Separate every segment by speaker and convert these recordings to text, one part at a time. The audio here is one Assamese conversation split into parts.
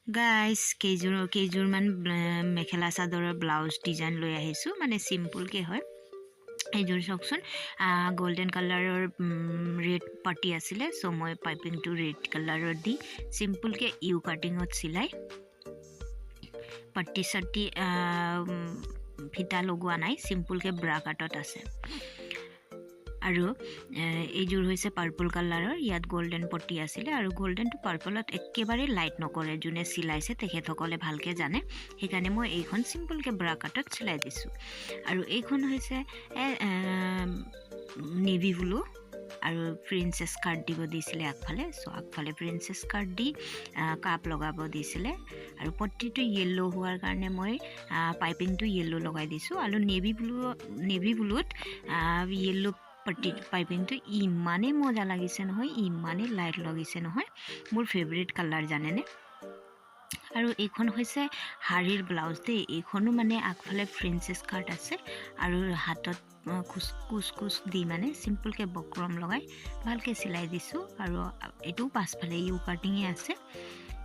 Speaker 1: গাইজ কেইযোৰমান মেখেলা চাদৰৰ ব্লাউজ ডিজাইন লৈ আহিছোঁ মানে চিম্পুলকৈ হয় এইযোৰ চাওকচোন গোল্ডেন কালাৰৰ ৰেড পাৰ্টি আছিলে চ' মই পাইপিংটো ৰেড কালাৰৰ দি চিম্পুলকৈ ইউ কাটিঙত চিলাই পাৰ্টি চাৰ্টি ফিটা লগোৱা নাই চিম্পুলকৈ ব্ৰা কাটত আছে আৰু এইযোৰ হৈছে পাৰ্পল কালাৰৰ ইয়াত গোল্ডেন পটি আছিলে আৰু গোল্ডেন টু পাৰ্পলত একেবাৰে লাইট নকৰে যোনে চিলাইছে তেখেতসকলে ভালকৈ জানে সেইকাৰণে মই এইখন চিম্পুলকৈ ব্ৰা কাটত চিলাই দিছোঁ আৰু এইখন হৈছে নেভি ব্লু আৰু প্ৰিন্সেছ কাট দিব দিছিলে আগফালে চ' আগফালে প্ৰিন্সেছ কাট দি কাপ লগাব দিছিলে আৰু পট্টিটো য়েল্লো হোৱাৰ কাৰণে মই পাইপিংটো য়েল্লো লগাই দিছোঁ আৰু নেভি ব্লুত য়েল্লো পট্টি পাইপিংটো ইমানেই মজা লাগিছে নহয় ইমানেই লাইট লাগিছে নহয় মোৰ ফেভৰেট কালাৰ জানেনে আৰু এইখন হৈছে হাৰিৰ ব্লাউজ দেই এইখনো মানে আগফালে প্ৰিন্সেছ কাট আছে আৰু হাতত কুচ দি মানে চিম্পুলকৈ বক্ৰম লগাই ভালকৈ চিলাই দিছোঁ আৰু এইটোও পাছফালে ইউ কাটিঙে আছে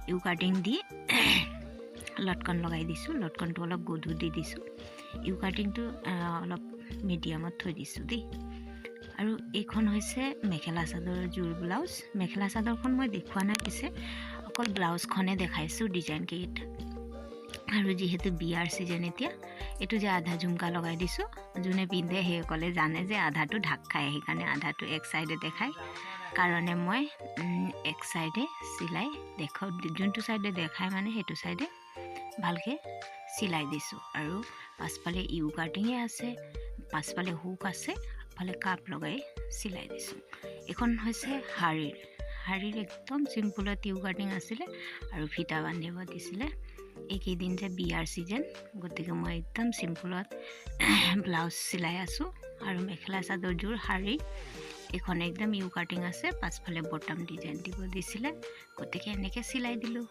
Speaker 1: ইউ কাটিং দি লটকন লগাই দিছোঁ লটকনটো অলপ গধু দি দিছোঁ ইউ কাটিংটো অলপ মিডিয়ামত থৈ দিছোঁ দেই আৰু এইখন হৈছে মেখেলা চাদৰৰ জোৰ ব্লাউজ মেখেলা চাদৰখন মই দেখুওৱা নাই পিছে অকল ব্লাউজখনে দেখাইছোঁ ডিজাইন কেইটা আৰু যিহেতু বিয়াৰ ছিজন এতিয়া এইটো যে আধা ঝুমকা লগাই দিছোঁ যোনে পিন্ধে সেইসকলে জানে যে আধাটো ঢাক খায় সেইকাৰণে আধাটো এক চাইডে দেখায় কাৰণে মই এক চাইডে চিলাই দেখাওঁ যোনটো চাইডে দেখায় মানে সেইটো চাইডে ভালকৈ চিলাই দিছোঁ আৰু পাছফালে ইউ কাটিঙে আছে পাছফালে হুক আছে আগফালে কাপ লগাই চিলাই দিছোঁ এইখন হৈছে হাৰিৰ একদম চিম্পুলত ইউ কাটিং আছিলে আৰু ফিটা বান্ধিব দিছিলে এইকেইদিন যে বিয়াৰ ছিজন গতিকে মই একদম চিম্পুলত ব্লাউজ চিলাই আছোঁ আৰু মেখেলা চাদৰযোৰ হাৰি এইখন একদম ইউ কাটিং আছে পাছফালে বটম ডিজাইন দিব দিছিলে গতিকে এনেকৈ চিলাই দিলোঁ